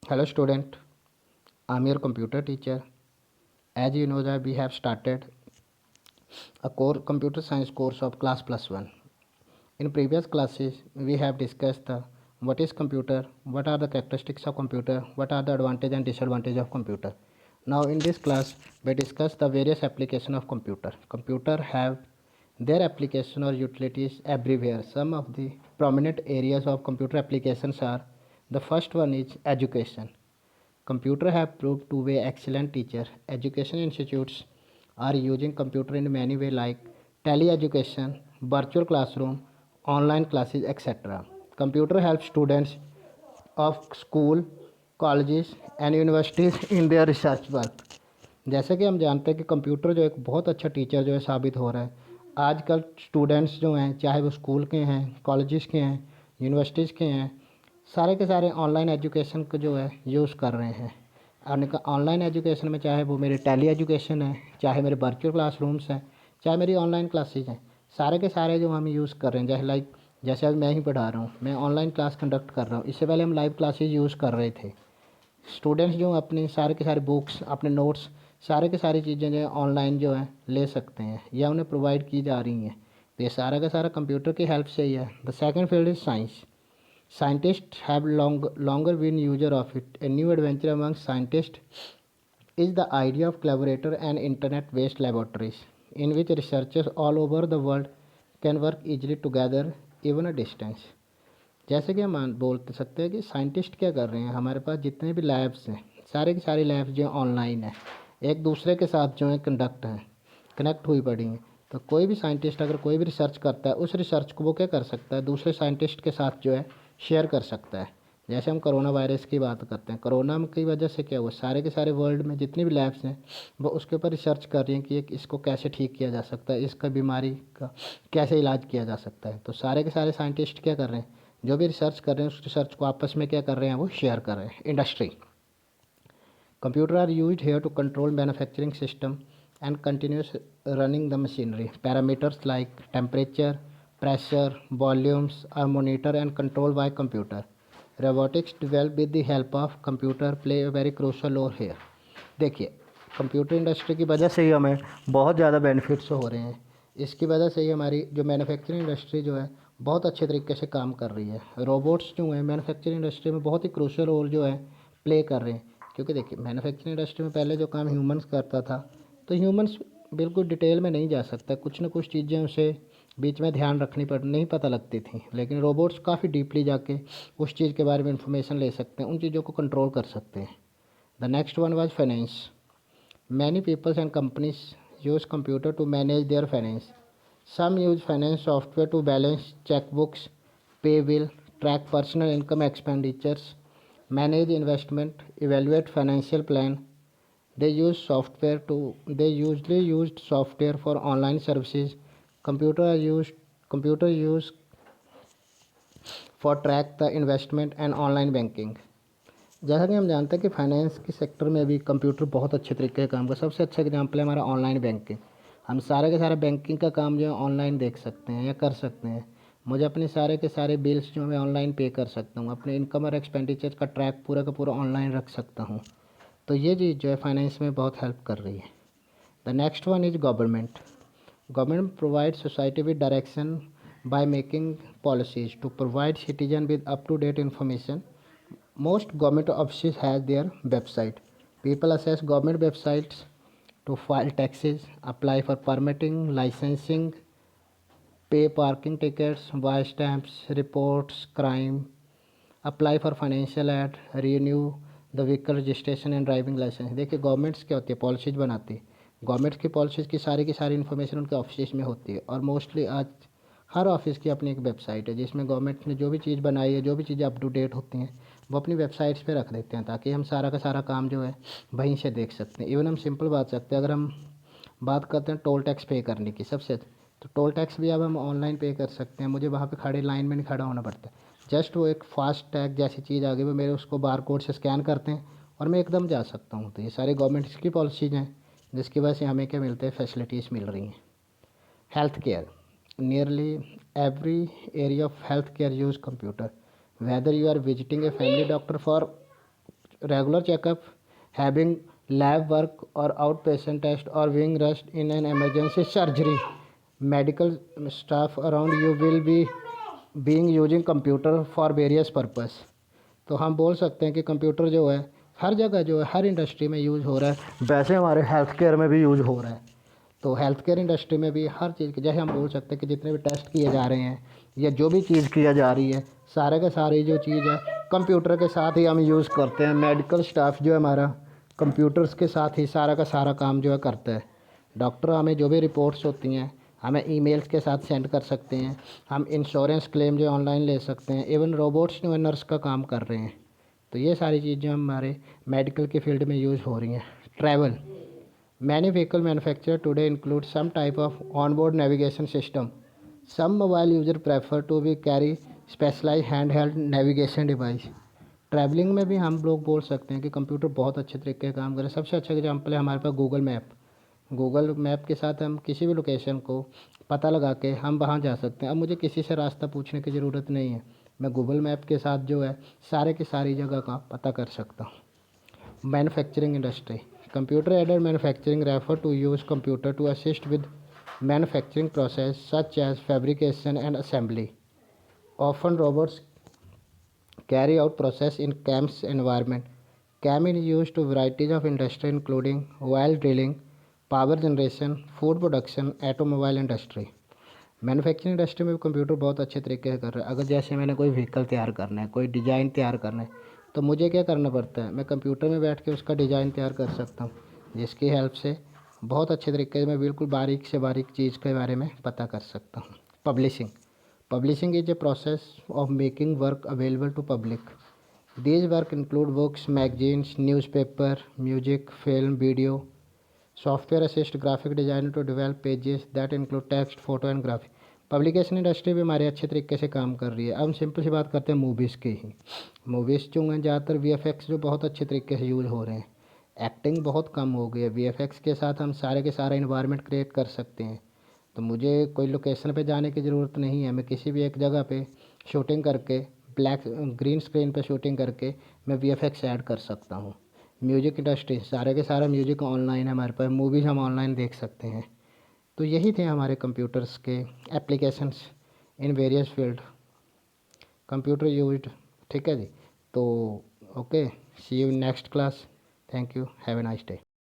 Hello student, I'm your computer teacher. As you know that we have started a core computer science course of class plus 1. In previous classes we have discussed the what is computer, what are the characteristics of computer, what are the advantage and disadvantage of computer. Now in this class we discuss the various application of computer. Computer have their application or utilities everywhere. Some of the prominent areas of computer applications are: the first one is education. Computer have proved to be excellent teacher. Education institutes are using computer in many ways like teleeducation, virtual classroom, online classes, etc. Computer helps students of school, colleges and universities in their research work. जैसे कि हम जानते हैं कि computer जो एक बहुत अच्छा टीचर जो है साबित हो रहा है। आजकल स्टूडेंट्स जो हैं, चाहे वो स्कूल के हैं, कॉलेजेस के हैं, यूनिवर्सिटीज़ के हैं, सारे के सारे ऑनलाइन एजुकेशन को जो है यूज़ कर रहे हैं। और ऑनलाइन एजुकेशन में चाहे वो मेरी टेली एजुकेशन है, चाहे मेरे वर्चुअल क्लासरूम्स हैं, चाहे मेरी ऑनलाइन क्लासेज हैं, सारे के सारे जो हम यूज़ कर रहे हैं। जैसे अभी मैं ही पढ़ा रहा हूँ, मैं ऑनलाइन क्लास कंडक्ट कर रहा हूँ। इससे पहले हम लाइव क्लासेज यूज़ कर रहे थे। स्टूडेंट्स जो अपने सारे के सारे बुक्स, अपने नोट्स, सारे के सारी चीज़ें जो है ऑनलाइन जो है ले सकते हैं या उन्हें प्रोवाइड की जा रही हैं। तो ये सारा का सारा कंप्यूटर की हेल्प से ही है। The second field is science. Scientists have longer been user of it. A new adventure among scientists is the idea of collaborator and internet-based laboratories, in which researchers all over the world can work easily together even a distance. जैसे कि हम बोल सकते हैं कि scientist क्या कर रहे हैं, हमारे पास जितने भी लैब्स हैं, सारे की सारी लैब्स जो ऑनलाइन है, एक दूसरे के साथ जो है कनेक्ट हुई पड़ी हैं। तो कोई भी साइंटिस्ट अगर कोई भी रिसर्च करता है, उस रिसर्च को वो क्या कर सकता है, दूसरे साइंटिस्ट के साथ जो है शेयर कर सकता है। जैसे हम कोरोना वायरस की बात करते हैं, कोरोना की वजह से क्या हुआ, सारे के सारे वर्ल्ड में जितनी भी लैब्स हैं वो उसके ऊपर रिसर्च कर रही हैं कि इसको कैसे ठीक किया जा सकता है, इसका बीमारी का कैसे इलाज किया जा सकता है। तो सारे के सारे साइंटिस्ट क्या कर रहे हैं, जो भी रिसर्च कर रहे हैं उस रिसर्च को आपस में क्या कर रहे हैं, वो शेयर कर रहे हैं। Industry. Computer are used here to control manufacturing system and continuous running the machinery. Parameters like temperature, pressure, volumes are monitored and controlled by computer. Robotics developed with the help of computer play a very crucial role here. देखिए, computer industry की वजह से ही हमें बहुत ज़्यादा benefits हो रहे हैं। इसकी वजह से ही हमारी जो मैन्युफैक्चरिंग इंडस्ट्री जो है बहुत अच्छे तरीके से काम कर रही है। रोबोट्स जो हैं मैन्युफैक्चरिंग इंडस्ट्री में बहुत ही क्रूशियल रोल जो है प्ले कर रहे हैं। क्योंकि देखिए, मैन्युफैक्चरिंग इंडस्ट्री में पहले जो काम ह्यूमंस करता था, तो ह्यूमंस बिल्कुल डिटेल में नहीं जा सकता, कुछ ना कुछ चीज़ें उसे बीच में ध्यान रखनी नहीं पता लगती थी। लेकिन रोबोट्स काफ़ी डीपली जाके उस चीज़ के बारे में इंफॉर्मेशन ले सकते हैं, उन चीज़ों को कंट्रोल कर सकते हैं। The next one was finance. Many people and companies use computer to manage their finance. Some use finance software to balance checkbooks, pay bill, track personal income expenditures, manage investment, evaluate financial plan. They usually used software for online services. Computer use for track the investment and online banking. जैसा कि हम जानते हैं कि finance के sector में भी computer बहुत अच्छे तरीके से काम कर। सबसे अच्छा एग्जांपल है हमारा ऑनलाइन बैंकिंग। हम सारे के सारे बैंकिंग का काम जो है ऑनलाइन देख सकते हैं या कर सकते हैं। मुझे अपने सारे के सारे बिल्स जो मैं ऑनलाइन पे कर सकता हूँ, अपने इनकम और एक्सपेंडिचर का ट्रैक पूरा का पूरा ऑनलाइन रख सकता हूँ। तो ये चीज़ जो है फाइनेंस में बहुत हेल्प कर रही है। The next one is government. Government provides society with direction by making policies to provide citizen with up-to-date information. Most government offices have their website. People access government websites to file taxes, apply for permitting, licensing, pay parking tickets, buy stamps, reports crime, apply for financial aid, renew the vehicle registration and driving licence. देखिए, governments क्या होती है, policies बनाती है। Governments की policies की सारी information उनके ऑफिस में होती है। और मोस्टली आज हर ऑफिस की अपनी एक वेबसाइट है जिसमें गवर्नमेंट ने जो भी चीज़ बनाई है, जो भी चीज़ें अप टू डेट होती हैं, वो अपनी वेबसाइट्स पे रख देते हैं ताकि हम सारा का सारा काम जो है वहीं से देख सकते हैं। इवन हम सिंपल बात सकते हैं, अगर हम बात करते हैं टोल टैक्स पे करने की, सबसे तो टोल टैक्स भी अब हम ऑनलाइन पे कर सकते हैं। मुझे वहाँ पे खड़े लाइन में नहीं खड़ा होना पड़ता। जस्ट वो एक फास्ट टैग जैसी चीज़ आ गई, वो मेरे उसको बार कोड से स्कैन करते हैं और मैं एकदम जा सकता हूँ। तो ये सारे गवर्नमेंट की पॉलिसीज़ हैं जिसकी वजह से हमें क्या मिलते हैं, फैसिलिटीज़ मिल रही हैं। Health care. Nearly every area of health care use computer. Whether you are visiting a family doctor for regular checkup, having lab work or outpatient test, or being rushed in an emergency surgery. Medical staff around you will be being using computer for various purpose. तो हम बोल सकते हैं कि computer जो है हर जगह जो है हर इंडस्ट्री में यूज़ हो रहा है, वैसे हमारे हेल्थ केयर में भी यूज़ हो रहा है। तो हेल्थ केयर इंडस्ट्री में भी हर चीज़ की, जैसे हम बोल सकते हैं कि जितने भी टेस्ट किए जा रहे हैं या जो भी चीज़ किया जा रही है, सारे के सारी जो चीज़ है कंप्यूटर के साथ ही हम यूज़ करते हैं। मेडिकल स्टाफ जो है हमारा कंप्यूटर्स के साथ ही सारा का सारा काम जो है करता है। डॉक्टर हमें जो भी रिपोर्ट्स होती हैं हमें ईमेल्स के साथ सेंड कर सकते हैं। हम इंश्योरेंस क्लेम जो ऑनलाइन ले सकते हैं। इवन रोबोट्स जो नर्स का काम कर रहे हैं। तो ये सारी चीज़ें हमारे मेडिकल के फील्ड में यूज़ हो रही हैं। Travel, many vehicle manufacturers today include some type of onboard navigation system. Some mobile users prefer to be carry specialized handheld navigation device. Travelling में भी हम लोग बोल सकते हैं कि कंप्यूटर बहुत अच्छे तरीके का काम करे। सबसे अच्छा एग्जांपल है हमारे पास गूगल मैप। गूगल मैप के साथ हम किसी भी लोकेशन को पता लगा के हम वहाँ जा सकते हैं। अब मुझे किसी से रास्ता पूछने की ज़रूरत नहीं है, मैं गूगल मैप के साथ जो है सारे की सारी जगह का पता कर सकता हूँ। Manufacturing industry, computer aided manufacturing refer to use computer to assist with manufacturing process such as fabrication and assembly. Often robots carry out process in CAM's environment. CAM is used to varieties of industry including oil drilling, power generation, food production, automobile industry. Manufacturing industry में भी computer बहुत अच्छे तरीके से कर रहा है। अगर जैसे मैंने कोई व्हीकल तैयार करना है, कोई डिज़ाइन तैयार करना है, तो मुझे क्या करना पड़ता है, मैं कंप्यूटर में बैठ के उसका डिज़ाइन तैयार कर सकता हूँ, जिसकी हेल्प से बहुत अच्छे तरीके से मैं बिल्कुल बारीक से बारीक चीज़ के बारे में पता कर सकता हूँ। Publishing, publishing is a process of making work available to public. These work include books, magazines, newspaper, music, film, video. Software assist graphic designer to develop pages that include text, photo and graphic. Publication industry भी हमारे अच्छे तरीके से काम कर रही है। अब हम सिंपल सी बात करते हैं मूवीज़ की ही। मूवीज़ जो हैं ज़्यादातर वीएफएक्स जो बहुत अच्छे तरीके से यूज़ हो रहे हैं। एक्टिंग बहुत कम हो गई है। वीएफएक्स के साथ हम सारे के सारा इन्वायरमेंट क्रिएट कर सकते हैं। तो मुझे कोई लोकेशन पे जाने की ज़रूरत नहीं है, मैं किसी भी एक जगह पे शूटिंग करके ब्लैक ग्रीन स्क्रीन पे शूटिंग करके मैं वीएफएक्स ऐड कर सकता हूँ। म्यूज़िक इंडस्ट्री, सारे के सारा म्यूज़िक ऑनलाइन है हमारे पास, मूवीज़ हम ऑनलाइन देख सकते हैं। तो यही थे हमारे कंप्यूटर्स के applications in various field, computer used. ठीक है जी। तो okay, see you next class. Thank you, have a nice day.